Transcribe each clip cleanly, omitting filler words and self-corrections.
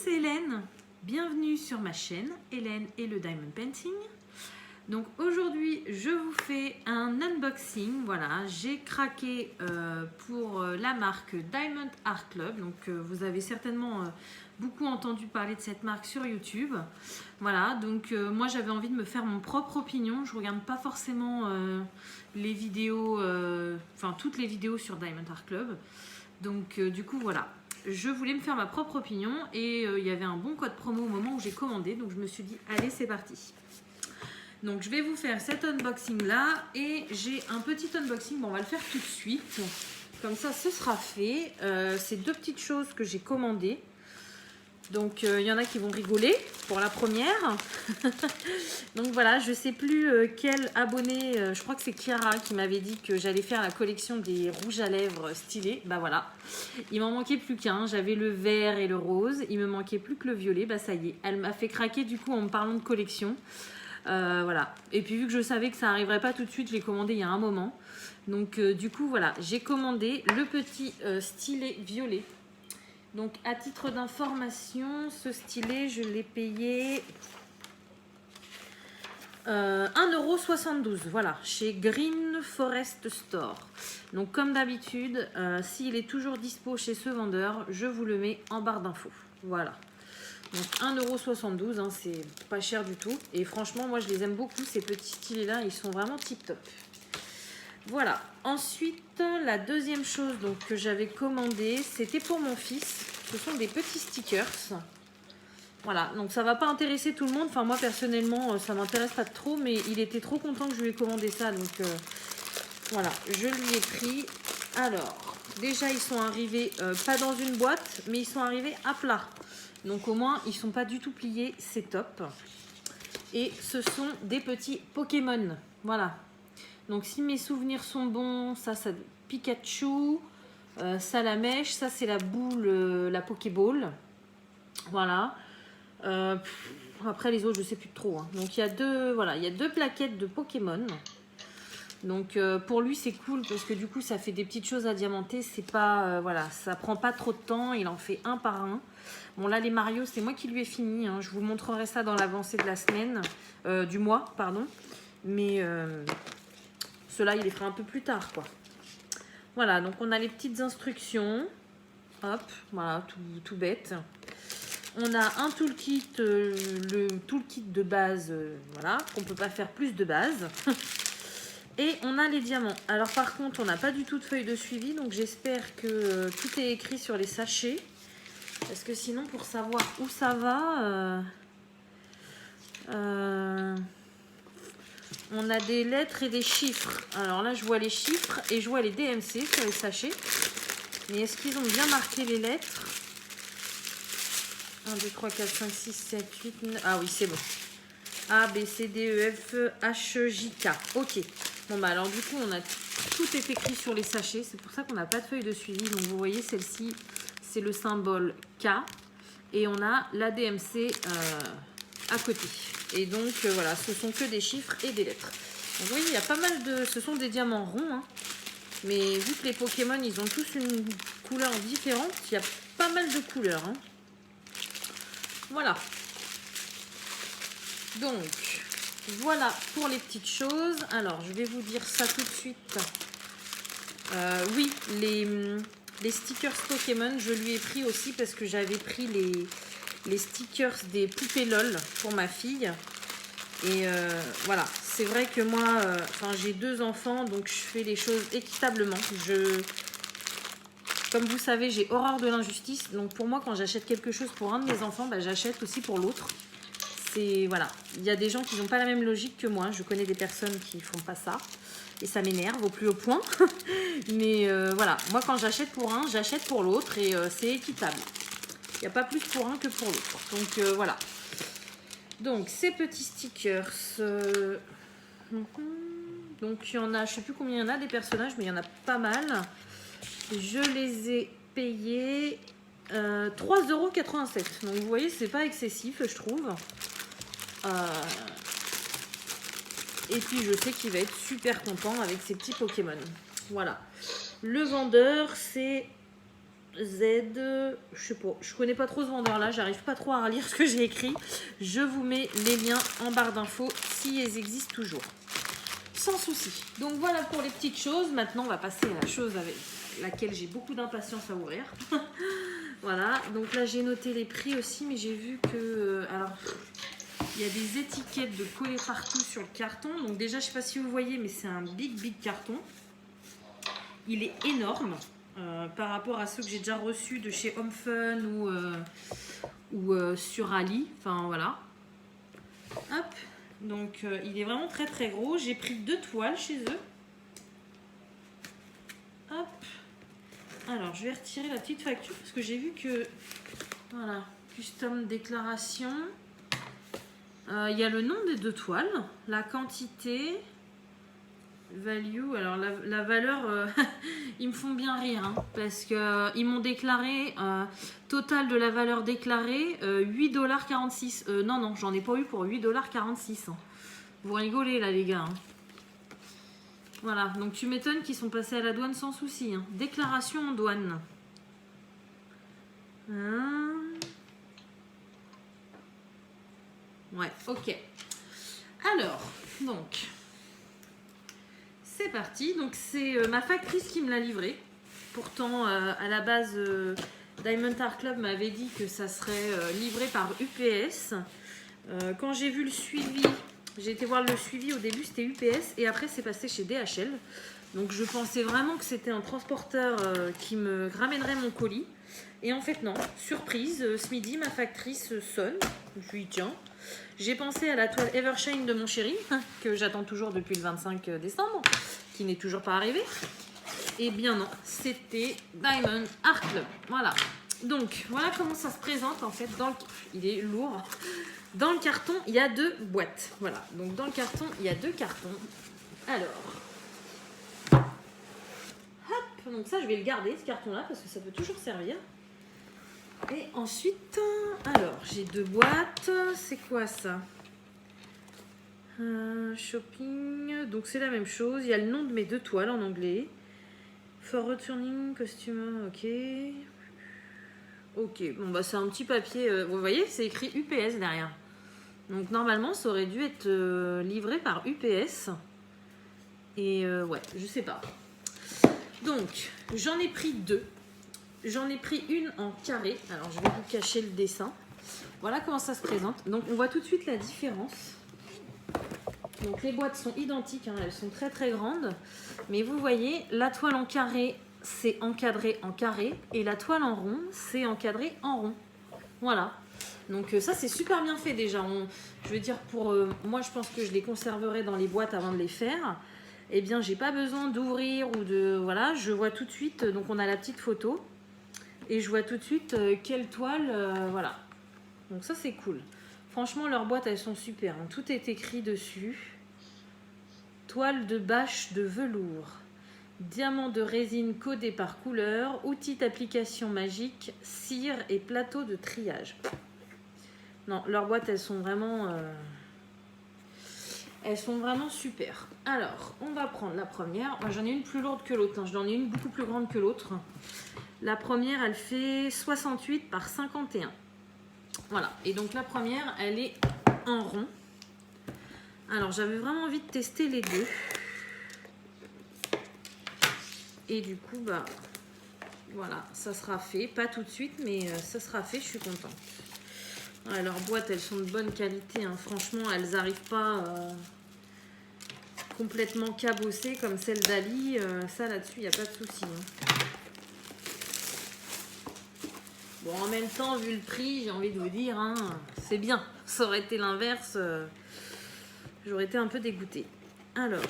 c'est Hélène. Bienvenue sur ma chaîne, Hélène et le Diamond Painting. Donc aujourd'hui, je vous fais un unboxing. Voilà, j'ai craqué pour la marque Diamond Art Club. Donc vous avez certainement beaucoup entendu parler de cette marque sur YouTube. Voilà, donc moi j'avais envie de me faire mon propre opinion. Je regarde pas forcément les vidéos, enfin toutes les vidéos sur Diamond Art Club. Donc du coup voilà. Je voulais me faire ma propre opinion et il y avait un bon code promo au moment où j'ai commandé, donc je me suis dit allez c'est parti. Donc je vais vous faire cet unboxing là et j'ai un petit unboxing, bon, on va le faire tout de suite, comme ça ce sera fait. C'est deux petites choses que j'ai commandées, donc il y en a qui vont rigoler pour la première. Donc voilà, je sais plus quel abonné, je crois que c'est Chiara qui m'avait dit que j'allais faire la collection des rouges à lèvres stylés. Bah voilà, il m'en manquait plus qu'un, j'avais le vert et le rose, il me manquait plus que le violet. Bah ça y est, elle m'a fait craquer du coup en me parlant de collection. Voilà, et puis vu que je savais que ça arriverait pas tout de suite, je l'ai commandé il y a un moment. Donc du coup voilà, j'ai commandé le petit stylet violet. Donc à titre d'information, ce stylet je l'ai payé 1,72 €, voilà, chez Green Forest Store. Donc comme d'habitude, s'il est toujours dispo chez ce vendeur, je vous le mets en barre d'infos. Voilà. Donc 1,72 €, hein, c'est pas cher du tout. Et franchement, moi je les aime beaucoup, ces petits stylets là, ils sont vraiment tip top. Voilà. Ensuite, la deuxième chose donc, que j'avais commandé, c'était pour mon fils. Ce sont des petits stickers. Voilà, donc ça va pas intéresser tout le monde. Enfin moi personnellement, ça m'intéresse pas trop, mais il était trop content que je lui ai commandé ça. Donc voilà, je lui ai pris. Alors, déjà ils sont arrivés pas dans une boîte, mais ils sont arrivés à plat. Donc au moins ils sont pas du tout pliés, c'est top. Et ce sont des petits Pokémon. Voilà. Donc si mes souvenirs sont bons, ça Pikachu, Salamèche, ça c'est la boule, la Pokéball. Voilà. Après les autres je sais plus trop, hein. Donc il y a deux, voilà, il y a deux plaquettes de Pokémon. Donc pour lui c'est cool parce que du coup ça fait des petites choses à diamanter. C'est pas, voilà, ça prend pas trop de temps. Il en fait un par un. Bon là les Mario c'est moi qui lui ai fini, hein. Je vous montrerai ça dans l'avancée de la semaine, du mois pardon. Mais ceux-là il les fera un peu plus tard quoi. Voilà, donc on a les petites instructions. Hop, voilà, tout bête. On a un toolkit, le toolkit de base, voilà, qu'on peut pas faire plus de base. Et on a les diamants. Alors par contre, on n'a pas du tout de feuille de suivi, donc j'espère que tout est écrit sur les sachets. Parce que sinon, pour savoir où ça va, on a des lettres et des chiffres. Alors là, je vois les chiffres et je vois les DMC sur les sachets. Mais est-ce qu'ils ont bien marqué les lettres? 1, 2, 3, 4, 5, 6, 7, 8, 9... Ah oui, c'est bon. A, B, C, D, E, F, H, J, K. Ok. Bon, bah alors du coup, on a tout est écrit sur les sachets. C'est pour ça qu'on n'a pas de feuille de suivi. Donc vous voyez, celle-ci, c'est le symbole K. Et on a la DMC à côté. Et donc, voilà, ce sont que des chiffres et des lettres. Donc vous voyez, il y a pas mal de... Ce sont des diamants ronds, hein. Mais vu que les Pokémon, ils ont tous une couleur différente, il y a pas mal de couleurs, hein. Voilà. Donc, voilà pour les petites choses. Alors, je vais vous dire ça tout de suite. Oui, les stickers Pokémon, je lui ai pris aussi parce que j'avais pris les stickers des poupées LOL pour ma fille. Et voilà, c'est vrai que moi, j'ai deux enfants, donc je fais les choses équitablement. Comme vous savez, j'ai horreur de l'injustice. Donc pour moi, quand j'achète quelque chose pour un de mes enfants, bah, j'achète aussi pour l'autre. C'est voilà, il y a des gens qui n'ont pas la même logique que moi. Je connais des personnes qui font pas ça. Et ça m'énerve au plus haut point. Mais voilà, moi quand j'achète pour un, j'achète pour l'autre. Et c'est équitable. Il n'y a pas plus pour un que pour l'autre. Donc voilà. Donc ces petits stickers. Donc il y en a, je sais plus combien il y en a des personnages, mais il y en a pas mal. Je les ai payés 3,87 €. Donc vous voyez, c'est pas excessif, je trouve. Et puis je sais qu'il va être super content avec ses petits Pokémon. Voilà. Le vendeur, c'est Z, je sais pas, je connais pas trop ce vendeur là, j'arrive pas trop à relire ce que j'ai écrit. Je vous mets les liens en barre d'infos si elles existent toujours. Sans souci. Donc voilà pour les petites choses. Maintenant on va passer à la chose avec laquelle j'ai beaucoup d'impatience à ouvrir. Voilà, donc là j'ai noté les prix aussi, mais j'ai vu que alors il y a des étiquettes de coller partout sur le carton. Donc déjà je sais pas si vous voyez, mais c'est un big carton. Il est énorme. Par rapport à ceux que j'ai déjà reçus de chez Home Fun ou sur Ali. Enfin voilà. Hop. Donc il est vraiment très gros. J'ai pris 2 toiles chez eux. Hop. Alors je vais retirer la petite facture parce que j'ai vu que voilà, custom déclaration. Il y a le nom des 2 toiles, la quantité. Value, alors la valeur, ils me font bien rire, hein, parce qu'ils m'ont déclaré, total de la valeur déclarée, 8,46 $. Non, j'en ai pas eu pour 8,46 $. Hein. Vous rigolez là les gars. Hein. Voilà, donc tu m'étonnes qu'ils sont passés à la douane sans souci. Hein. Déclaration en douane. Hein. Ouais, ok. Alors, donc... C'est parti, donc c'est ma factrice qui me l'a livré. Pourtant, à la base, Diamond Art Club m'avait dit que ça serait livré par UPS. Quand j'ai vu le suivi, j'ai été voir le suivi, au début c'était UPS et après c'est passé chez DHL. Donc je pensais vraiment que c'était un transporteur qui me ramènerait mon colis. Et en fait non, surprise, ce midi ma factrice sonne, je lui dis tiens. J'ai pensé à la toile Evershine de mon chéri, que j'attends toujours depuis le 25 décembre, qui n'est toujours pas arrivé. Eh bien non, c'était Diamond Art Club. Voilà. Donc, voilà comment ça se présente en fait. Il est lourd. Dans le carton, il y a 2 boîtes. Voilà. Donc, dans le carton, il y a 2 cartons. Alors. Hop. Donc ça, je vais le garder, ce carton-là, parce que ça peut toujours servir. Et ensuite, alors j'ai 2 boîtes. C'est quoi ça? Shopping. Donc c'est la même chose. Il y a le nom de mes 2 toiles en anglais. For returning costume. Ok. Ok. Bon bah c'est un petit papier. Vous voyez, c'est écrit UPS derrière. Donc normalement, ça aurait dû être livré par UPS. Et ouais, je sais pas. Donc j'en ai pris 2. J'en ai pris une en carré. Alors, je vais vous cacher le dessin. Voilà comment ça se présente. Donc, on voit tout de suite la différence. Donc, les boîtes sont identiques. Hein, elles sont très grandes. Mais vous voyez, la toile en carré, c'est encadré en carré. Et la toile en rond, c'est encadré en rond. Voilà. Donc, ça, c'est super bien fait déjà. Je veux dire, pour moi, je pense que je les conserverai dans les boîtes avant de les faire. Eh bien, j'ai pas besoin d'ouvrir ou de... Voilà, je vois tout de suite. Donc, on a la petite photo. Et je vois tout de suite quelle toile, voilà. Donc ça, c'est cool. Franchement, leurs boîtes, elles sont super. Hein. Tout est écrit dessus. Toile de bâche de velours. Diamant de résine codé par couleur. Outil d'application magique. Cire et plateau de triage. Non, leurs boîtes, elles sont vraiment super. Alors, on va prendre la première. Moi, j'en ai une plus lourde que l'autre. Hein. J'en ai une beaucoup plus grande que l'autre. La première, elle fait 68 par 51. Voilà. Et donc, la première, elle est en rond. Alors, j'avais vraiment envie de tester les 2. Et du coup, bah, voilà, ça sera fait. Pas tout de suite, mais ça sera fait. Je suis contente. Ouais, leurs boîtes, elles sont de bonne qualité. Hein. Franchement, elles n'arrivent pas complètement cabossées comme celle d'Ali. Ça, là-dessus, il n'y a pas de souci. Hein. Bon, en même temps, vu le prix, j'ai envie de vous dire, hein, c'est bien. Ça aurait été l'inverse, j'aurais été un peu dégoûtée. Alors,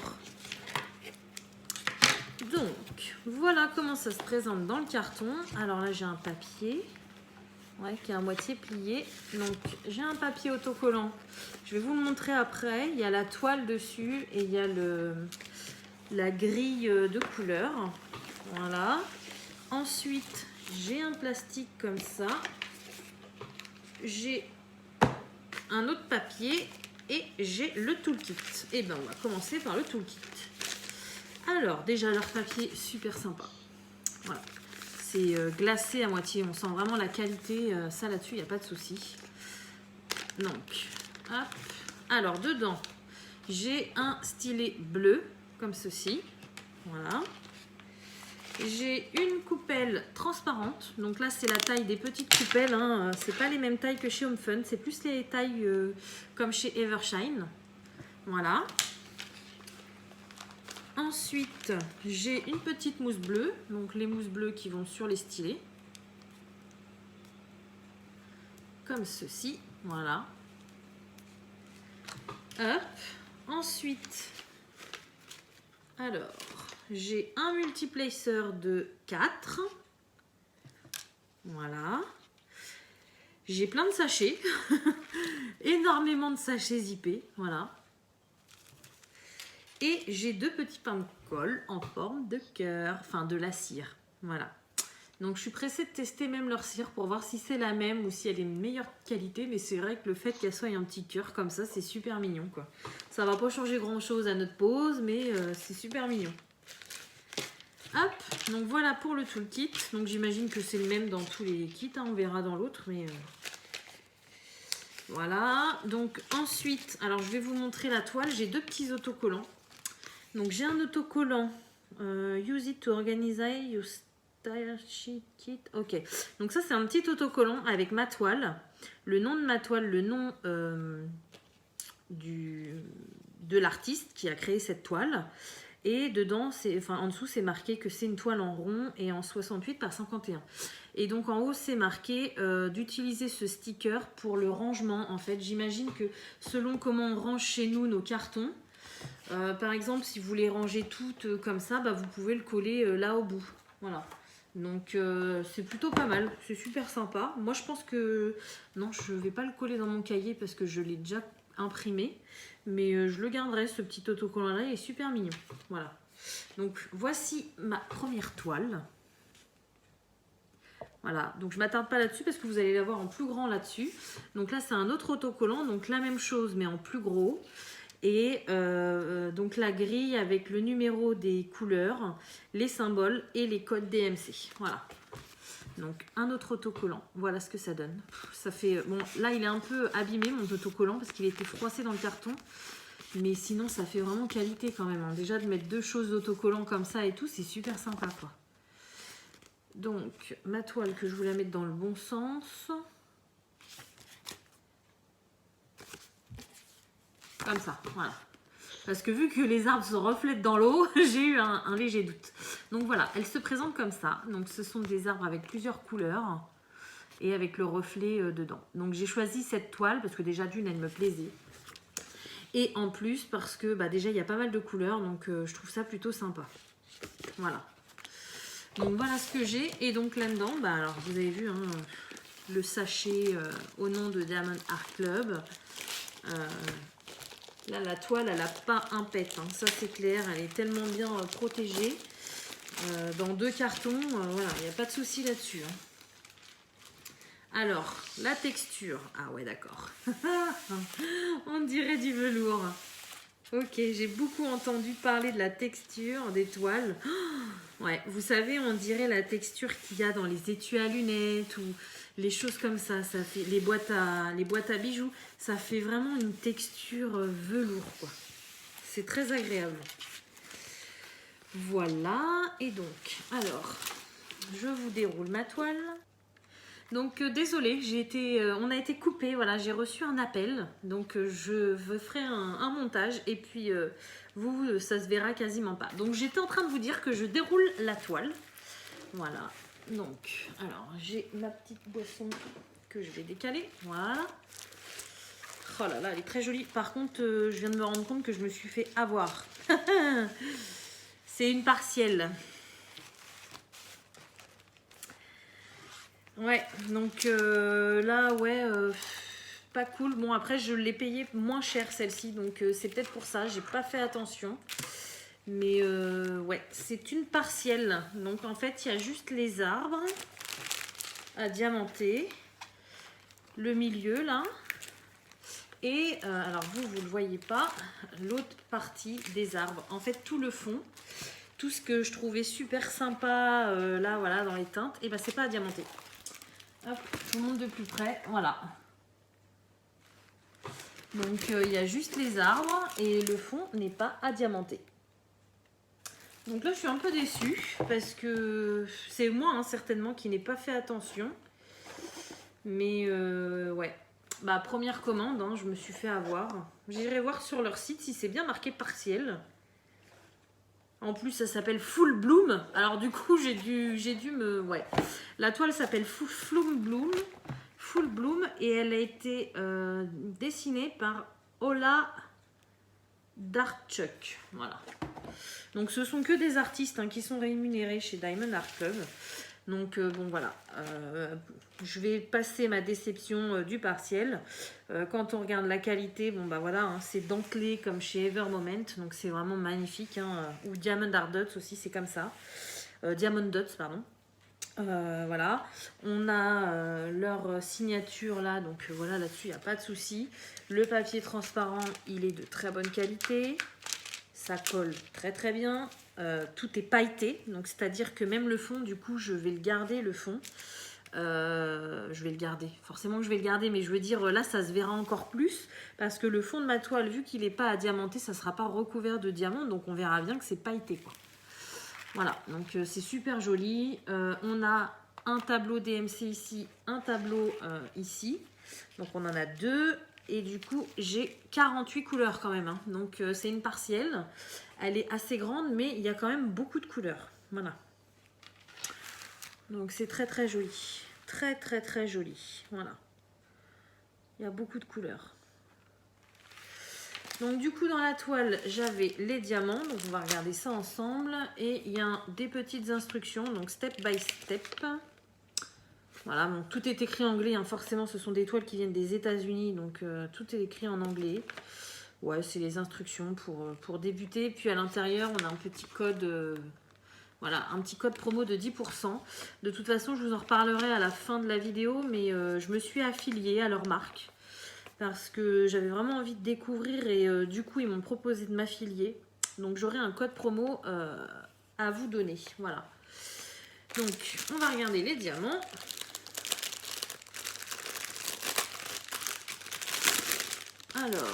donc, voilà comment ça se présente dans le carton. Alors là, j'ai un papier, ouais, qui est à moitié plié. Donc, j'ai un papier autocollant. Je vais vous le montrer après. Il y a la toile dessus et il y a la grille de couleurs. Voilà. Ensuite, j'ai un plastique comme ça. J'ai un autre papier et j'ai le toolkit. Et bien, on va commencer par le toolkit. Alors, déjà, leur papier, super sympa. Voilà. c'est glacé à moitié. On sent vraiment la qualité. Ça là-dessus, il n'y a pas de souci. Donc, hop. Alors, dedans, j'ai un stylet bleu, comme ceci. Voilà. J'ai une coupelle transparente. Donc là, c'est la taille des petites coupelles. Hein. C'est pas les mêmes tailles que chez Home Fun. C'est plus les tailles comme chez Evershine. Voilà. Ensuite, j'ai une petite mousse bleue. Donc les mousses bleues qui vont sur les stylets. Comme ceci. Voilà. Hop. Ensuite, alors, j'ai un multiplacer de 4. Voilà. J'ai plein de sachets. Énormément de sachets zippés. Voilà. Et j'ai 2 petits pains de colle en forme de cœur. Enfin, de la cire. Voilà. Donc, je suis pressée de tester même leur cire pour voir si c'est la même ou si elle est de meilleure qualité. Mais c'est vrai que le fait qu'elle soit un petit cœur comme ça, c'est super mignon, quoi. Ça va pas changer grand-chose à notre pose, mais c'est super mignon. Hop, donc voilà pour le toolkit. Donc j'imagine que c'est le même dans tous les kits, hein, on verra dans l'autre, mais voilà. Donc ensuite, alors je vais vous montrer la toile. J'ai 2 petits autocollants. Donc j'ai un autocollant Use it to organize your style sheet kit. Ok, donc ça c'est un petit autocollant avec ma toile, le nom de ma toile, le nom de l'artiste qui a créé cette toile. Et dedans, en dessous, c'est marqué que c'est une toile en rond et en 68 par 51. Et donc en haut, c'est marqué d'utiliser ce sticker pour le rangement. En fait, j'imagine que selon comment on range chez nous nos cartons, par exemple, si vous les rangez toutes comme ça, bah, vous pouvez le coller là au bout. Voilà. Donc c'est plutôt pas mal, c'est super sympa. Moi, je pense que non, je vais pas le coller dans mon cahier parce que je l'ai déjà imprimé. Mais je le garderai, ce petit autocollant là, il est super mignon. Voilà. Donc voici ma première toile. Voilà, donc je ne m'attarde pas là-dessus parce que vous allez la voir en plus grand là-dessus. Donc là, c'est un autre autocollant, donc la même chose mais en plus gros. Et donc la grille avec le numéro des couleurs, les symboles et les codes DMC. Voilà. Donc un autre autocollant, voilà ce que ça donne. Ça fait, bon là il est un peu abîmé mon autocollant parce qu'il était froissé dans le carton. Mais sinon ça fait vraiment qualité quand même. Hein. Déjà de mettre 2 choses d'autocollant comme ça et tout, c'est super sympa quoi. Donc ma toile que je voulais mettre dans le bon sens. Comme ça, voilà. Parce que vu que les arbres se reflètent dans l'eau, j'ai eu un léger doute. Donc voilà, elle se présente comme ça. Donc ce sont des arbres avec plusieurs couleurs et avec le reflet dedans. Donc j'ai choisi cette toile parce que déjà d'une, elle me plaisait. Et en plus parce que bah, déjà il y a pas mal de couleurs, donc je trouve ça plutôt sympa. Voilà. Donc voilà ce que j'ai. Et donc là-dedans, bah, alors vous avez vu hein, le sachet au nom de Diamond Art Club. Là, la toile, elle n'a pas un pet, hein. Ça c'est clair, elle est tellement bien protégée. Dans 2 cartons, voilà, il n'y a pas de souci là-dessus. Hein. Alors, la texture. Ah ouais, d'accord. On dirait du velours. Ok, j'ai beaucoup entendu parler de la texture des toiles. Ouais, vous savez, on dirait la texture qu'il y a dans les étuis à lunettes ou les choses comme ça. Ça fait les boîtes à bijoux. Ça fait vraiment une texture velours, quoi. C'est très agréable. Voilà. Et donc, alors, je vous déroule ma toile. Donc désolée, on a été coupé, voilà, j'ai reçu un appel, donc je ferai un montage et puis vous, ça se verra quasiment pas. Donc j'étais en train de vous dire que je déroule la toile, voilà. Donc, alors j'ai ma petite boisson que je vais décaler, voilà. Oh là là, elle est très jolie. Par contre, je viens de me rendre compte que je me suis fait avoir. C'est une partielle. Ouais, donc là, ouais, pas cool. Bon, après, je l'ai payée moins cher celle-ci, donc c'est peut-être pour ça. J'ai pas fait attention. Mais ouais, c'est une partielle. Donc en fait, il y a juste les arbres à diamanter. Le milieu, là. Et alors vous le voyez pas, l'autre partie des arbres. En fait, tout le fond. tout ce que je trouvais super sympa là, voilà, dans les teintes, et ben c'est pas adiamanté. Hop, je vous montre de plus près, voilà. Donc il y a juste les arbres et le fond n'est pas adiamanté. Donc là je suis un peu déçue parce que c'est moi hein, certainement qui n'ai pas fait attention. Mais ouais, bah première commande, hein, je me suis fait avoir. J'irai voir sur leur site si c'est bien marqué partiel. En plus ça s'appelle Full Bloom. Alors du coup j'ai dû me... Ouais, la toile s'appelle Full Bloom et elle a été dessinée par Ola Darchuk. Voilà. Donc ce sont que des artistes hein, qui sont rémunérés chez Diamond Art Club. Donc bon voilà, je vais passer ma déception du partiel. Quand on regarde la qualité, bon bah voilà, hein, c'est dentelé comme chez Evermoment, donc c'est vraiment magnifique. Hein, ou Diamond Art Dots aussi, c'est comme ça. Diamond Dots, pardon. Voilà, on a leur signature là, donc voilà, là-dessus il n'y a pas de souci. Le papier transparent, il est de très bonne qualité. Ça colle très très bien. Tout est pailleté, donc c'est-à-dire que même le fond, du coup, je vais le garder, le fond. Je vais le garder. Forcément que je vais le garder, mais je veux dire, là, ça se verra encore plus parce que le fond de ma toile, vu qu'il n'est pas adiamanté, ça ne sera pas recouvert de diamants, donc on verra bien que c'est pailleté, quoi. Voilà, donc c'est super joli. On a un tableau DMC ici, un tableau ici. Donc on en a deux. Et du coup, j'ai 48 couleurs quand même. Hein. Donc, c'est une partielle. Elle est assez grande, mais il y a quand même beaucoup de couleurs. Voilà. Donc, c'est très, très joli. Très, très, très joli. Voilà. Il y a beaucoup de couleurs. Donc, du coup, dans la toile, j'avais les diamants. Donc, on va regarder ça ensemble. Et il y a des petites instructions. Donc, step by step. Voilà, bon, tout est écrit en anglais, hein. Forcément ce sont des toiles qui viennent des États-Unis, donc tout est écrit en anglais. Ouais, c'est les instructions pour débuter. Puis à l'intérieur, on a un petit code, voilà, un petit code promo de 10%. De toute façon, je vous en reparlerai à la fin de la vidéo, mais je me suis affiliée à leur marque parce que j'avais vraiment envie de découvrir et du coup, ils m'ont proposé de m'affilier. Donc j'aurai un code promo à vous donner. Voilà. Donc, on va regarder les diamants. Alors,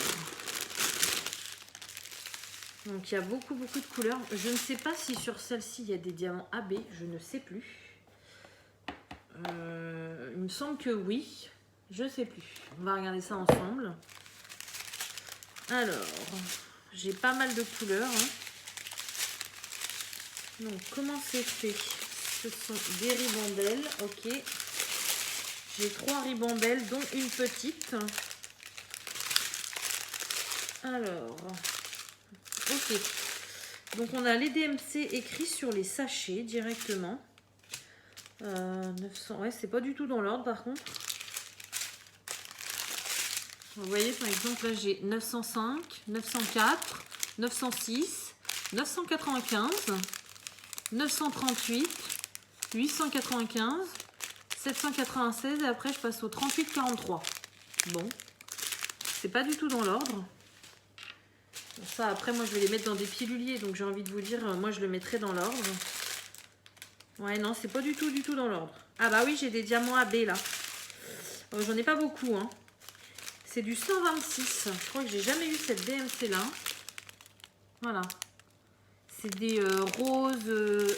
donc il y a beaucoup de couleurs. Je ne sais pas si sur celle-ci il y a des diamants AB, je ne sais plus. Il me semble que oui, je ne sais plus. On va regarder ça ensemble. Alors, j'ai pas mal de couleurs. Hein. Donc, comment c'est fait? Ce sont des ribambelles, ok. J'ai 3 ribambelles, dont une petite. Alors, ok. Donc on a les DMC écrits sur les sachets directement. 900, ouais, c'est pas du tout dans l'ordre par contre. Vous voyez par exemple là j'ai 905, 904, 906, 995, 938, 895, 796 et après je passe au 3843. Bon, c'est pas du tout dans l'ordre. Ça, après, moi, je vais les mettre dans des piluliers. Donc, j'ai envie de vous dire, moi, je le mettrai dans l'ordre. Ouais, non, c'est pas du tout dans l'ordre. Ah bah oui, j'ai des diamants AB, là. J'en ai pas beaucoup, hein. C'est du 126. Je crois que j'ai jamais eu cette DMC-là. Voilà. C'est des roses...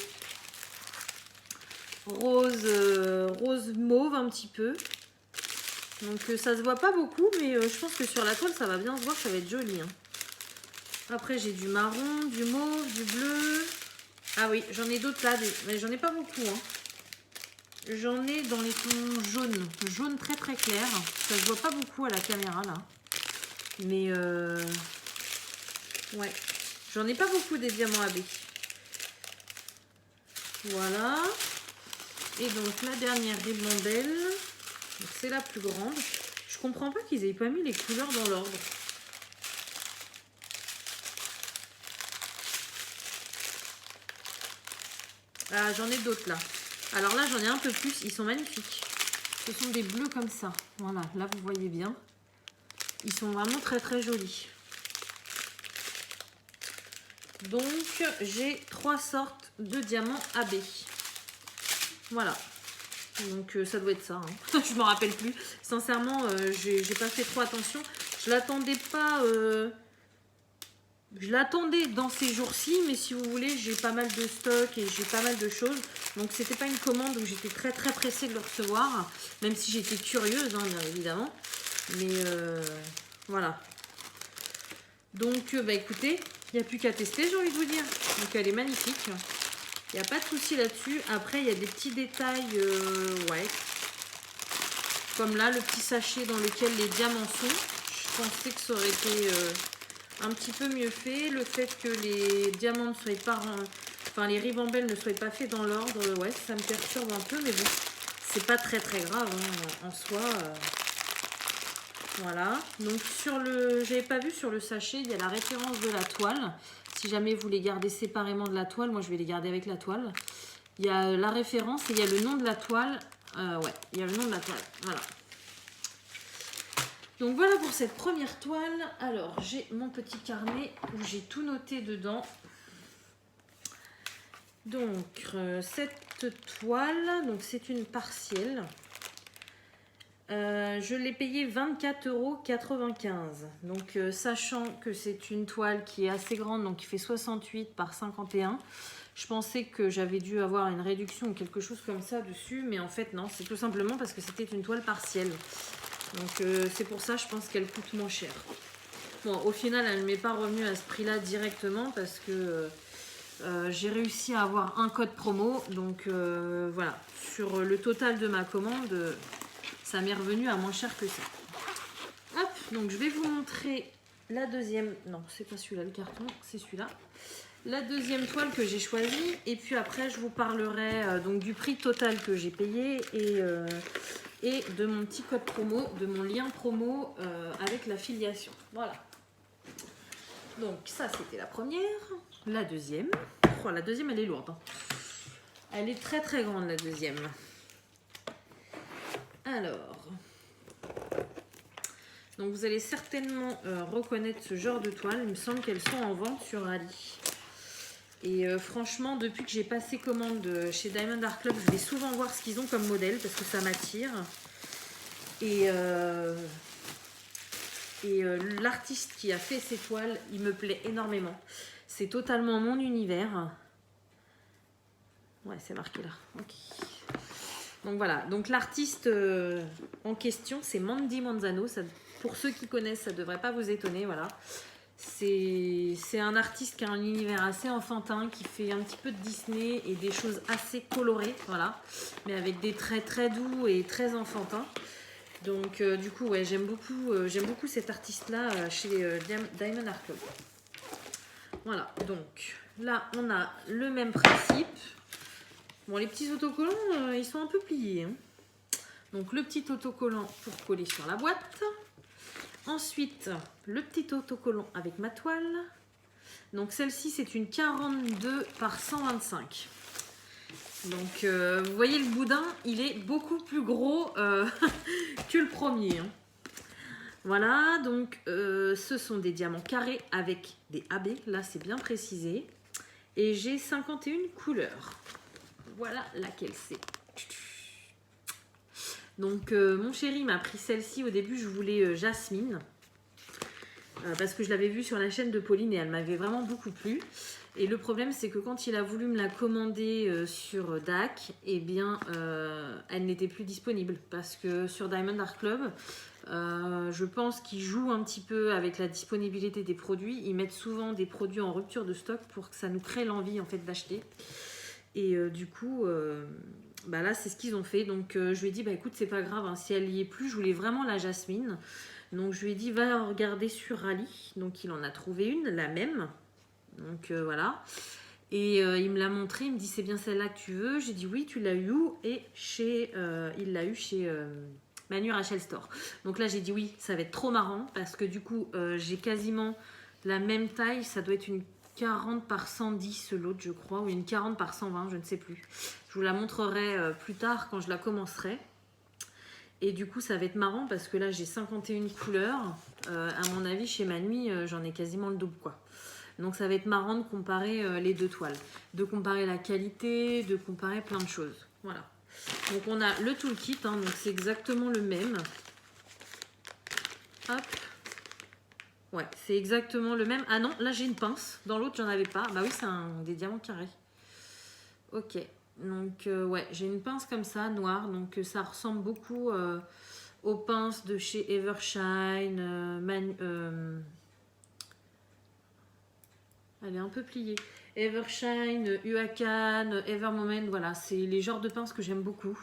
rose mauve, un petit peu. Donc, ça se voit pas beaucoup. Mais je pense que sur la toile, ça va bien se voir. Ça va être joli, hein. Après, j'ai du marron, du mauve, du bleu. Ah oui, j'en ai d'autres là, mais j'en ai pas beaucoup. Hein. J'en ai dans les tons jaunes. Jaune très très clair. Ça se voit pas beaucoup à la caméra là. Mais ouais, j'en ai pas beaucoup des diamants AB. Voilà. Et donc la dernière ribambelle. C'est la plus grande. Je comprends pas qu'ils aient pas mis les couleurs dans l'ordre. Ah, j'en ai d'autres là. Alors là, j'en ai un peu plus. Ils sont magnifiques. Ce sont des bleus comme ça. Voilà, là, vous voyez bien. Ils sont vraiment très, très jolis. Donc j'ai 3 sortes de diamants AB. Voilà. Donc ça doit être ça. Hein. Je me rappelle plus. Sincèrement, j'ai pas fait trop attention. Je l'attendais pas. Je l'attendais dans ces jours-ci, mais si vous voulez, j'ai pas mal de stock et j'ai pas mal de choses. Donc c'était pas une commande où j'étais très pressée de le recevoir, même si j'étais curieuse, hein, bien évidemment. Mais voilà. Donc bah écoutez, il n'y a plus qu'à tester, j'ai envie de vous dire. Donc elle est magnifique. Il n'y a pas de souci là-dessus. Après, il y a des petits détails, ouais. Comme là, le petit sachet dans lequel les diamants sont. Je pensais que ça aurait été un petit peu mieux fait. Le fait que les diamants ne soient pas... Enfin, les ribambelles ne soient pas faits dans l'ordre, ouais, ça me perturbe un peu. Mais bon, c'est pas très grave hein, en soi. Voilà. Donc, sur le... J'avais pas vu sur le sachet, il y a la référence de la toile. Si jamais vous les gardez séparément de la toile, moi je vais les garder avec la toile. Il y a la référence et il y a le nom de la toile. Ouais, il y a le nom de la toile. Voilà. Donc voilà pour cette première toile. Alors j'ai mon petit carnet où j'ai tout noté dedans. Donc cette toile, donc c'est une partielle. Je l'ai payé 24,95 €. Donc sachant que c'est une toile qui est assez grande, donc qui fait 68 par 51. Je pensais que j'avais dû avoir une réduction ou quelque chose comme ça dessus, mais en fait non, c'est tout simplement parce que c'était une toile partielle. Donc c'est pour ça je pense qu'elle coûte moins cher. Bon, au final elle ne m'est pas revenue à ce prix-là directement parce que j'ai réussi à avoir un code promo. Donc voilà, sur le total de ma commande, ça m'est revenu à moins cher que ça. Hop, donc je vais vous montrer la deuxième. Non, c'est pas celui-là le carton, c'est celui-là. La deuxième toile que j'ai choisie. Et puis après, je vous parlerai donc du prix total que j'ai payé et de mon petit code promo, de mon lien promo avec l'affiliation. Voilà. Donc ça, c'était la première. La deuxième. Oh, la deuxième, elle est lourde. Hein. Elle est très grande, la deuxième. Alors... Donc vous allez certainement reconnaître ce genre de toile. Il me semble qu'elles sont en vente sur Ali. Et franchement, depuis que j'ai passé commande chez Diamond Art Club, je vais souvent voir ce qu'ils ont comme modèle parce que ça m'attire. Et l'artiste qui a fait ces toiles, il me plaît énormément. C'est totalement mon univers. Ouais, c'est marqué là. Ok. Donc voilà. Donc l'artiste en question, c'est Mandy Manzano. Ça, pour ceux qui connaissent, ça ne devrait pas vous étonner. Voilà. C'est un artiste qui a un univers assez enfantin, qui fait un petit peu de Disney et des choses assez colorées, voilà, mais avec des traits très doux et très enfantins. Donc du coup, ouais, j'aime beaucoup cet artiste-là chez Diamond Art Club. Voilà, donc là, on a le même principe. Bon, les petits autocollants, ils sont un peu pliés. Hein. Donc le petit autocollant pour coller sur la boîte. Ensuite, le petit autocollant avec ma toile. Donc celle-ci, c'est une 42 par 125. Donc vous voyez le boudin, il est beaucoup plus gros que le premier. Hein. Voilà, donc ce sont des diamants carrés avec des AB. Là, c'est bien précisé. Et j'ai 51 couleurs. Voilà laquelle c'est. Donc mon chéri m'a pris celle-ci. Au début, je voulais Jasmine. Parce que je l'avais vue sur la chaîne de Pauline et elle m'avait vraiment beaucoup plu. Et le problème, c'est que quand il a voulu me la commander sur DAC, eh bien, elle n'était plus disponible. Parce que sur Diamond Art Club, je pense qu'ils jouent un petit peu avec la disponibilité des produits. Ils mettent souvent des produits en rupture de stock pour que ça nous crée l'envie en fait d'acheter. Et du coup, bah là, c'est ce qu'ils ont fait. Donc, je lui ai dit, bah écoute, c'est pas grave. Hein, si elle y est plus, je voulais vraiment la Jasmine. Donc, je lui ai dit, va regarder sur Ali. Donc, il en a trouvé une, la même. Donc, voilà. Et il me l'a montré. Il me dit, c'est bien celle-là que tu veux. J'ai dit, oui, tu l'as eu où? Et il l'a eu chez Manu Rachel Store. Donc là, j'ai dit, oui, ça va être trop marrant. Parce que du coup, j'ai quasiment la même taille. Ça doit être une 40 par 110 l'autre, je crois, ou une 40 par 120, je ne sais plus. Je vous la montrerai plus tard quand je la commencerai. Et du coup, ça va être marrant parce que là, j'ai 51 couleurs. À mon avis, chez Manui, j'en ai quasiment le double, quoi. Donc ça va être marrant de comparer les deux toiles, de comparer la qualité, de comparer plein de choses. Voilà. Donc on a le toolkit, hein, donc c'est exactement le même. Hop. Ouais, c'est exactement le même. Ah non, là j'ai une pince. Dans l'autre, j'en avais pas. Bah oui, c'est des diamants carrés. Ok. Donc ouais, j'ai une pince comme ça, noire. Donc ça ressemble beaucoup aux pinces de chez Evershine. Elle est un peu pliée. Evershine, Huacan, Evermoment. Voilà, c'est les genres de pinces que j'aime beaucoup.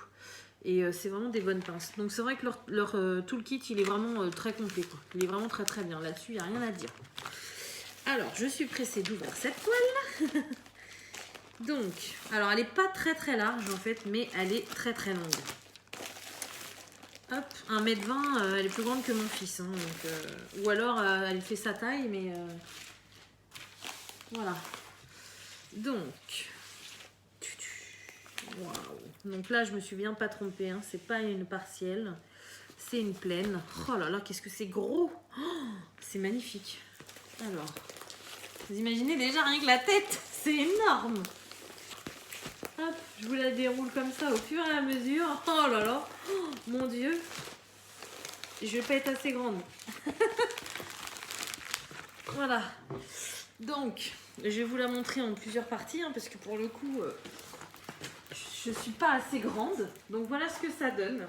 Et c'est vraiment des bonnes pinces. Donc c'est vrai que leur toolkit, il est vraiment très complet, quoi. Il est vraiment très très bien. Là-dessus, il n'y a rien à dire. Alors, je suis pressée d'ouvrir cette toile. Donc, alors elle n'est pas très très large en fait, mais elle est très très longue. Hop, 1,20 m, elle est plus grande que mon fils. Hein, donc, ou alors, elle fait sa taille, mais... voilà. Donc... Waouh. Donc là, je me suis bien pas trompée. Hein. C'est pas une partielle. C'est une pleine. Oh là là, qu'est-ce que c'est gros. Oh, c'est magnifique. Alors, vous imaginez déjà rien que la tête. C'est énorme. Hop, je vous la déroule comme ça au fur et à mesure. Oh là là. Oh, mon Dieu. Je vais pas être assez grande. Voilà. Donc, je vais vous la montrer en plusieurs parties. Hein, parce que pour le coup... je suis pas assez grande, donc voilà ce que ça donne.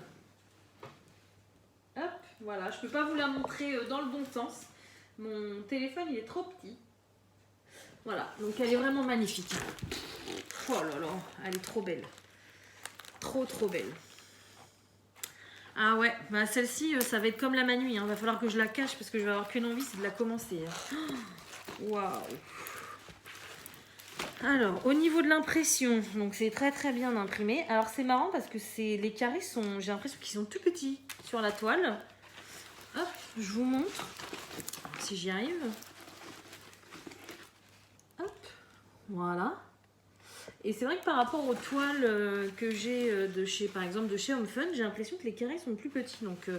Hop, voilà, je peux pas vous la montrer dans le bon sens. Mon téléphone, il est trop petit. Voilà, donc elle est vraiment magnifique. Oh là là, elle est trop belle. Trop trop belle. Ah ouais, bah celle-ci, ça va être comme la Manui. Hein. Va falloir que je la cache parce que je vais avoir qu'une envie, c'est de la commencer. Waouh. Alors, au niveau de l'impression, donc c'est très très bien imprimé. Alors c'est marrant parce que les carrés sont, j'ai l'impression qu'ils sont tout petits sur la toile. Hop, je vous montre si j'y arrive. Hop, voilà. Et c'est vrai que par rapport aux toiles que j'ai de chez, par exemple, de chez Home Fun, j'ai l'impression que les carrés sont plus petits. Donc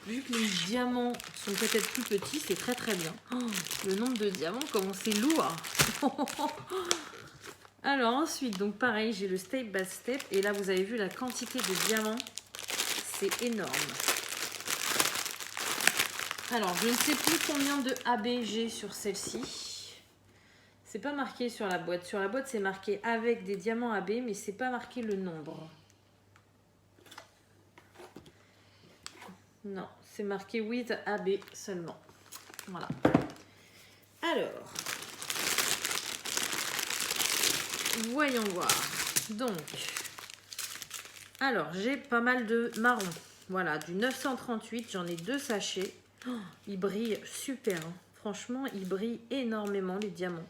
vu que les diamants sont peut-être plus petits, c'est très très bien. Oh, le nombre de diamants, comment c'est lourd. Alors ensuite, donc pareil, j'ai le step by step. Et là, vous avez vu la quantité de diamants. C'est énorme. Alors, je ne sais plus combien de AB j'ai sur celle-ci. C'est pas marqué sur la boîte. Sur la boîte, c'est marqué avec des diamants AB, mais c'est pas marqué le nombre. Non, c'est marqué with AB seulement. Voilà. Alors, voyons voir. Donc, alors, j'ai pas mal de marron. Voilà, du 938, j'en ai 2 sachets. Oh, ils brillent super. Hein. Franchement, ils brillent énormément, les diamants.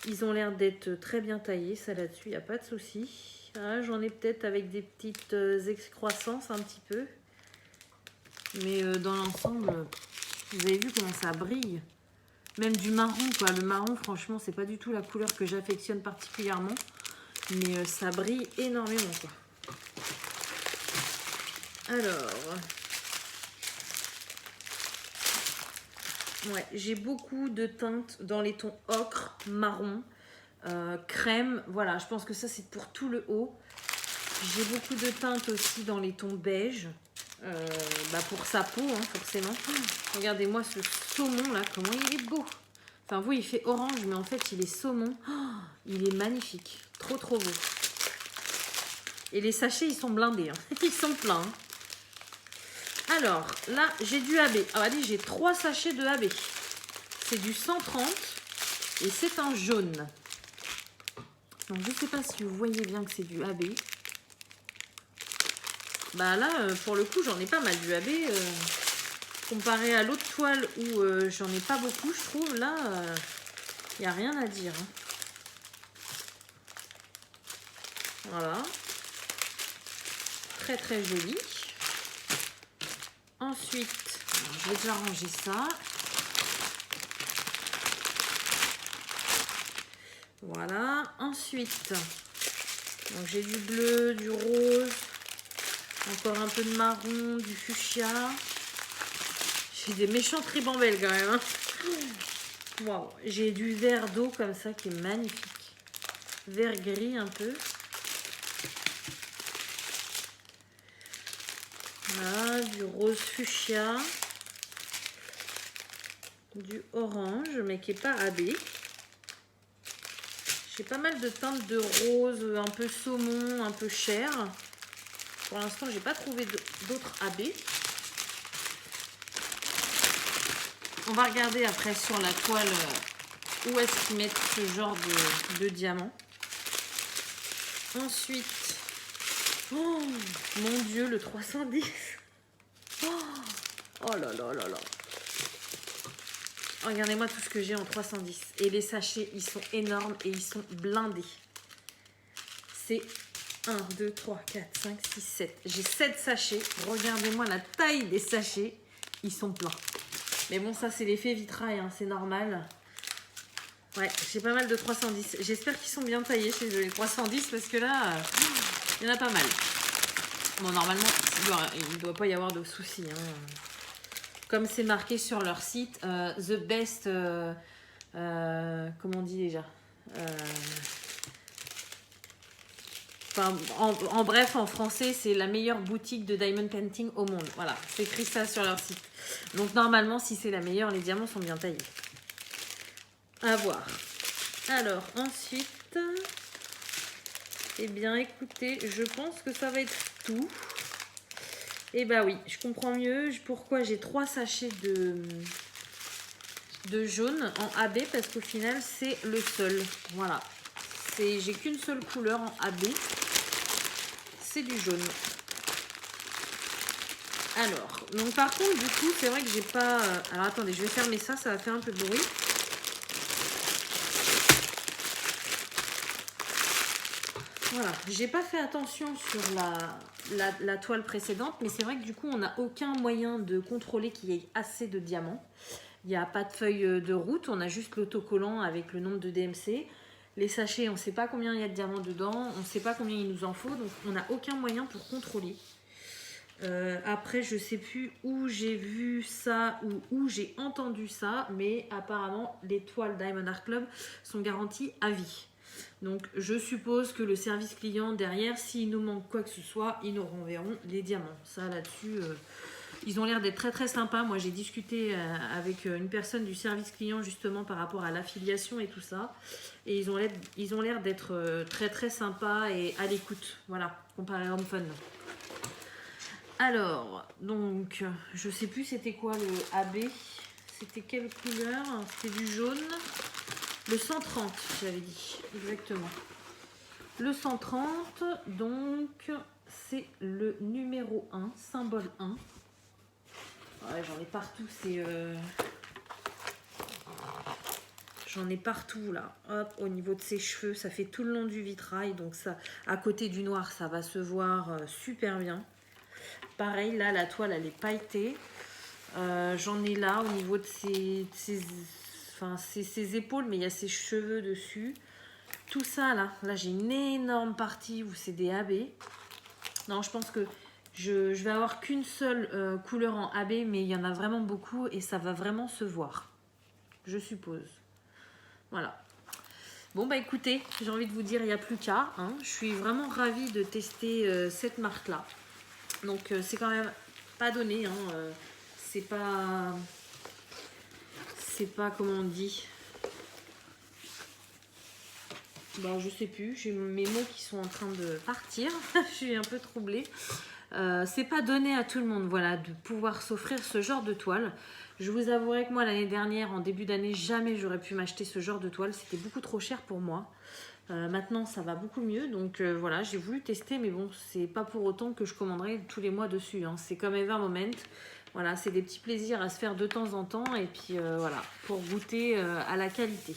Ils ont l'air d'être très bien taillés, ça là-dessus, il n'y a pas de souci. Ah, j'en ai peut-être avec des petites excroissances un petit peu. Mais dans l'ensemble, vous avez vu comment ça brille. Même du marron, quoi. Le marron, franchement, c'est pas du tout la couleur que j'affectionne particulièrement. Mais ça brille énormément, quoi. Alors... ouais, j'ai beaucoup de teintes dans les tons ocre, marron, crème. Voilà, je pense que ça, c'est pour tout le haut. J'ai beaucoup de teintes aussi dans les tons beige. Pour sa peau, hein, forcément. Regardez-moi ce saumon, là, comment il est beau. Enfin, vous, il fait orange, mais en fait, il est saumon. Oh, il est magnifique. Trop, trop beau. Et les sachets, ils sont blindés. Hein. Ils sont pleins. Hein. Alors, là, j'ai du AB. Ah, allez, j'ai 3 sachets de AB. C'est du 130 et c'est un jaune. Donc, je ne sais pas si vous voyez bien que c'est du AB. Bah là, pour le coup, j'en ai pas mal du AB. Comparé à l'autre toile où j'en ai pas beaucoup, je trouve, là, il n'y a rien à dire. Hein. Voilà. Très, très joli. Ensuite, je vais déjà ranger ça. Voilà. Ensuite, j'ai du bleu, du rose, encore un peu de marron, du fuchsia. J'ai des méchantes ribambelles quand même. Hein. Waouh, j'ai du vert d'eau comme ça qui est magnifique. Vert gris un peu. Voilà, du rose fuchsia. Du orange, mais qui n'est pas AB. J'ai pas mal de teintes de rose, un peu saumon, un peu chair. Pour l'instant, j'ai pas trouvé d'autres AB. On va regarder après sur la toile où est-ce qu'ils mettent ce genre de diamant. Ensuite, oh mon Dieu, le 310. Oh là là là là. Regardez-moi tout ce que j'ai en 310. Et les sachets, ils sont énormes et ils sont blindés. C'est 1, 2, 3, 4, 5, 6, 7. J'ai 7 sachets. Regardez-moi la taille des sachets. Ils sont pleins. Mais bon, ça, c'est l'effet vitrail, hein, c'est normal. Ouais, j'ai pas mal de 310. J'espère qu'ils sont bien taillés chez eux, les 310, parce que là, il y en a pas mal. Bon, normalement, il ne doit pas y avoir de soucis. Hein. Comme c'est marqué sur leur site, the best... comment on dit déjà Enfin, en bref, en français, c'est la meilleure boutique de diamond painting au monde. Voilà, c'est écrit ça sur leur site. Donc normalement, si c'est la meilleure, les diamants sont bien taillés. À voir. Alors, ensuite, eh bien, écoutez, je pense que ça va être tout. Eh bien oui, je comprends mieux pourquoi j'ai 3 sachets de jaune en AB, parce qu'au final, c'est le seul. Voilà. J'ai qu'une seule couleur en AB. C'est du jaune. Alors, donc par contre, du coup, c'est vrai que j'ai pas... Alors, attendez, je vais fermer ça, ça va faire un peu de bruit. Voilà, j'ai pas fait attention sur la toile précédente, mais c'est vrai que du coup, on n'a aucun moyen de contrôler qu'il y ait assez de diamants. Il n'y a pas de feuille de route, on a juste l'autocollant avec le nombre de DMC. Les sachets, on ne sait pas combien il y a de diamants dedans, on ne sait pas combien il nous en faut, donc on n'a aucun moyen pour contrôler. Après, je ne sais plus où j'ai vu ça ou où j'ai entendu ça, mais apparemment, les toiles Diamond Art Club sont garanties à vie. Donc, je suppose que le service client derrière, s'il nous manque quoi que ce soit, ils nous renverront les diamants. Ça, là-dessus... Ils ont l'air d'être très très sympas. Moi j'ai discuté avec une personne du service client justement par rapport à l'affiliation et tout ça. Et ils ont l'air d'être très très sympas et à l'écoute. Voilà, comparé à Home. Alors, donc, je sais plus c'était quoi le AB. C'était quelle couleur? C'était du jaune. Le 130, j'avais dit. Exactement. Le 130, donc, c'est le numéro 1, symbole 1. Ouais, j'en ai partout, j'en ai partout là. Hop, au niveau de ses cheveux, ça fait tout le long du vitrail, donc ça, à côté du noir, ça va se voir super bien. Pareil, là, la toile, elle est pailletée. J'en ai là au niveau de ses épaules, mais il y a ses cheveux dessus. Tout ça là j'ai une énorme partie où c'est des AB. Non, je pense que je vais avoir qu'une seule couleur en AB, mais il y en a vraiment beaucoup et ça va vraiment se voir, je suppose. Voilà. Bon, bah écoutez, j'ai envie de vous dire, il n'y a plus qu'à. Hein. Je suis vraiment ravie de tester cette marque-là. Donc, c'est quand même pas donné. Hein. C'est pas, comment on dit. Bon, je sais plus, j'ai mes mots qui sont en train de partir. Je suis un peu troublée. C'est pas donné à tout le monde, voilà, de pouvoir s'offrir ce genre de toile. Je vous avouerai que moi, l'année dernière, en début d'année, jamais j'aurais pu m'acheter ce genre de toile. C'était beaucoup trop cher pour moi. Maintenant, ça va beaucoup mieux. Donc voilà, j'ai voulu tester, mais bon, c'est pas pour autant que je commanderai tous les mois dessus. Hein. C'est comme Ever Moment. Voilà, c'est des petits plaisirs à se faire de temps en temps. Et puis voilà, pour goûter à la qualité.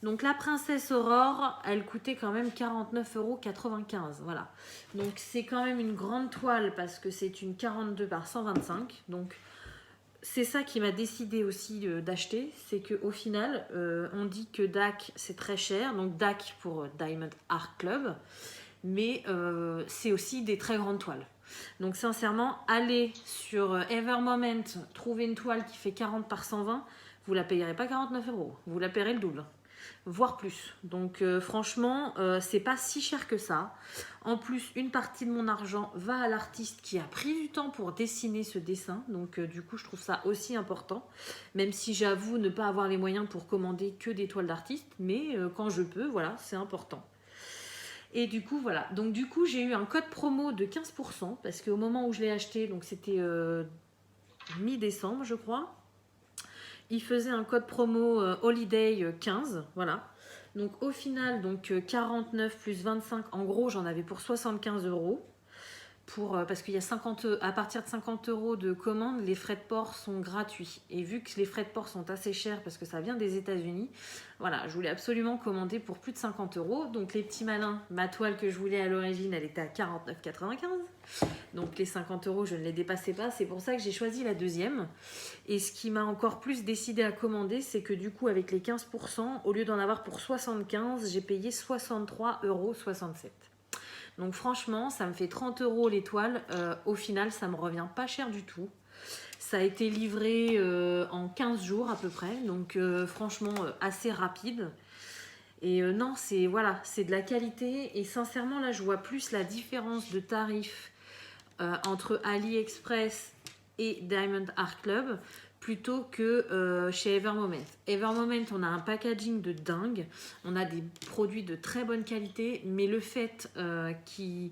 Donc la Princesse Aurore, elle coûtait quand même 49,95 €. Voilà. Donc c'est quand même une grande toile parce que c'est une 42 par 125. Donc c'est ça qui m'a décidé aussi d'acheter. C'est qu'au final, on dit que DAC c'est très cher. Donc DAC pour Diamond Art Club. Mais c'est aussi des très grandes toiles. Donc sincèrement, allez sur Ever Moment, trouver une toile qui fait 40 par 120. vous la payerez pas 49 €, vous la paierez le double, voire plus. Donc franchement, c'est pas si cher que ça. En plus, une partie de mon argent va à l'artiste qui a pris du temps pour dessiner ce dessin. Donc du coup, je trouve ça aussi important. Même si j'avoue ne pas avoir les moyens pour commander que des toiles d'artiste. Mais quand je peux, voilà, c'est important. Et du coup, voilà. Donc du coup, j'ai eu un code promo de 15%. Parce qu'au moment où je l'ai acheté, donc c'était mi-décembre, je crois. Il faisait un code promo Holiday 15, voilà. Donc au final, donc 49 plus 25, en gros j'en avais pour 75 €. Parce qu'il y a 50, à partir de 50 € de commande, les frais de port sont gratuits. Et vu que les frais de port sont assez chers parce que ça vient des États-Unis, voilà, je voulais absolument commander pour plus de 50 €. Donc les petits malins, ma toile que je voulais à l'origine, elle était à 49,95 €. Donc les 50 €, je ne les dépassais pas. C'est pour ça que j'ai choisi la deuxième. Et ce qui m'a encore plus décidé à commander, c'est que du coup, avec les 15%, au lieu d'en avoir pour 75, j'ai payé 63,67 €. Donc franchement, ça me fait 30 € l'étoile. Au final, ça me revient pas cher du tout. Ça a été livré en 15 jours à peu près. Donc franchement, assez rapide. Et non, c'est voilà, c'est de la qualité. Et sincèrement, là, je vois plus la différence de tarif entre AliExpress et Diamond Art Club plutôt que chez Evermoment. Evermoment, on a un packaging de dingue, on a des produits de très bonne qualité, mais le fait qu'ils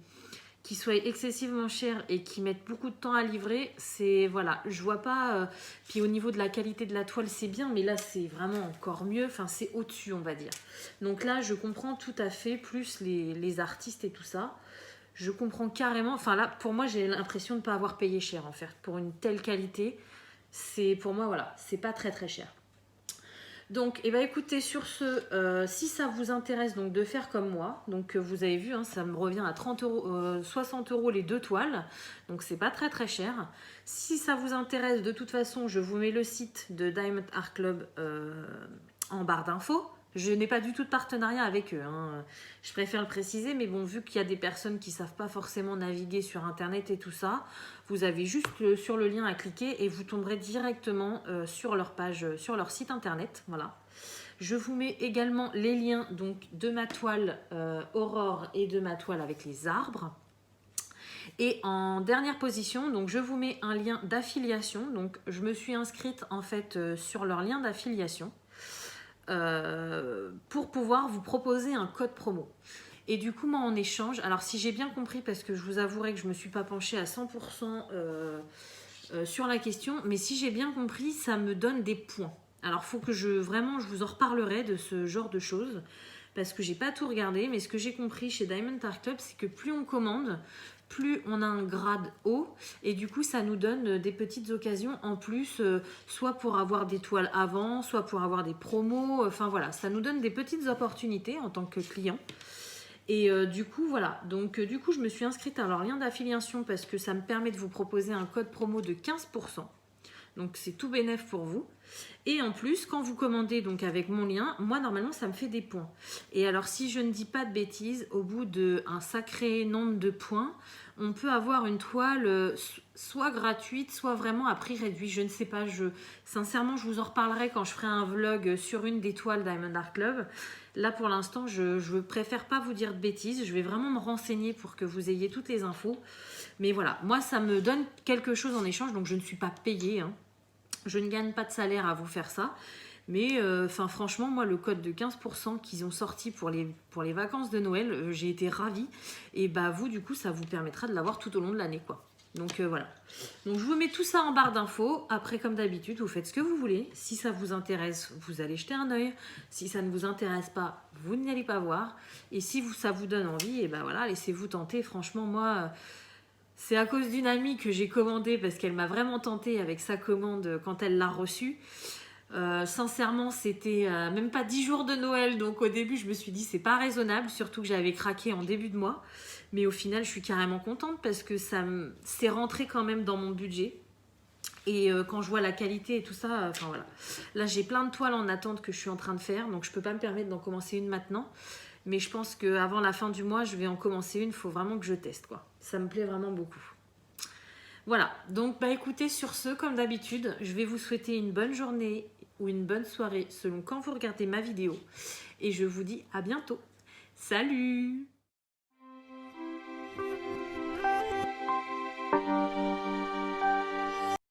soient excessivement chers et qu'ils mettent beaucoup de temps à livrer, c'est voilà, je vois pas. Puis au niveau de la qualité de la toile, c'est bien, mais là c'est vraiment encore mieux, enfin c'est au-dessus, on va dire. Donc là, je comprends tout à fait, plus les artistes et tout ça. Je comprends carrément, enfin là, pour moi, j'ai l'impression de ne pas avoir payé cher en fait. Pour une telle qualité, c'est pour moi, voilà, c'est pas très très cher. Donc, eh ben, écoutez, sur ce, si ça vous intéresse donc de faire comme moi, donc vous avez vu, hein, ça me revient à 30 €, 60 € les deux toiles, donc c'est pas très très cher. Si ça vous intéresse, de toute façon, je vous mets le site de Diamond Art Club en barre d'infos. Je n'ai pas du tout de partenariat avec eux, hein. Je préfère le préciser, mais bon, vu qu'il y a des personnes qui ne savent pas forcément naviguer sur Internet et tout ça, vous avez juste sur le lien à cliquer et vous tomberez directement sur leur page, sur leur site Internet. Voilà. Je vous mets également les liens donc, de ma toile Aurore et de ma toile avec les arbres. Et en dernière position, donc je vous mets un lien d'affiliation. Donc je me suis inscrite en fait sur leur lien d'affiliation. Pour pouvoir vous proposer un code promo. Et du coup, moi, en échange, alors si j'ai bien compris, parce que je vous avouerai que je ne me suis pas penchée à 100% sur la question, mais si j'ai bien compris, ça me donne des points. Alors, faut que je vous en reparlerai de ce genre de choses, parce que j'ai pas tout regardé, mais ce que j'ai compris chez Diamond Art Club, c'est que plus on commande, plus on a un grade haut et du coup ça nous donne des petites occasions en plus, soit pour avoir des toiles avant, soit pour avoir des promos, enfin voilà, ça nous donne des petites opportunités en tant que client. Et du coup voilà, donc du coup je me suis inscrite à leur lien d'affiliation parce que ça me permet de vous proposer un code promo de 15%. Donc c'est tout bénef pour vous. Et en plus, quand vous commandez donc avec mon lien, moi normalement ça me fait des points. Et alors si je ne dis pas de bêtises, au bout d'un sacré nombre de points, on peut avoir une toile soit gratuite, soit vraiment à prix réduit. Je ne sais pas, sincèrement je vous en reparlerai quand je ferai un vlog sur une des toiles Diamond Art Club. Là pour l'instant je préfère pas vous dire de bêtises, je vais vraiment me renseigner pour que vous ayez toutes les infos. Mais voilà, moi ça me donne quelque chose en échange, donc je ne suis pas payée, hein. Je ne gagne pas de salaire à vous faire ça. Mais franchement, moi, le code de 15% qu'ils ont sorti pour les vacances de Noël, j'ai été ravie. Et bah vous, du coup, ça vous permettra de l'avoir tout au long de l'année, quoi. Donc voilà. Donc je vous mets tout ça en barre d'infos. Après, comme d'habitude, vous faites ce que vous voulez. Si ça vous intéresse, vous allez jeter un œil. Si ça ne vous intéresse pas, vous n'allez pas voir. Et si ça vous donne envie, et ben voilà, laissez-vous tenter. Franchement, moi... c'est à cause d'une amie que j'ai commandé parce qu'elle m'a vraiment tenté avec sa commande quand elle l'a reçue. Sincèrement, c'était même pas 10 jours de Noël, donc au début je me suis dit c'est pas raisonnable, surtout que j'avais craqué en début de mois. Mais au final, je suis carrément contente parce que c'est rentré quand même dans mon budget. Et quand je vois la qualité et tout ça, enfin voilà. Là, j'ai plein de toiles en attente que je suis en train de faire, donc je peux pas me permettre d'en commencer une maintenant. Mais je pense qu'avant la fin du mois, je vais en commencer une. Il faut vraiment que je teste, quoi. Ça me plaît vraiment beaucoup. Voilà. Donc, bah écoutez, sur ce, comme d'habitude, je vais vous souhaiter une bonne journée, ou une bonne soirée selon quand vous regardez ma vidéo. Et je vous dis à bientôt. Salut!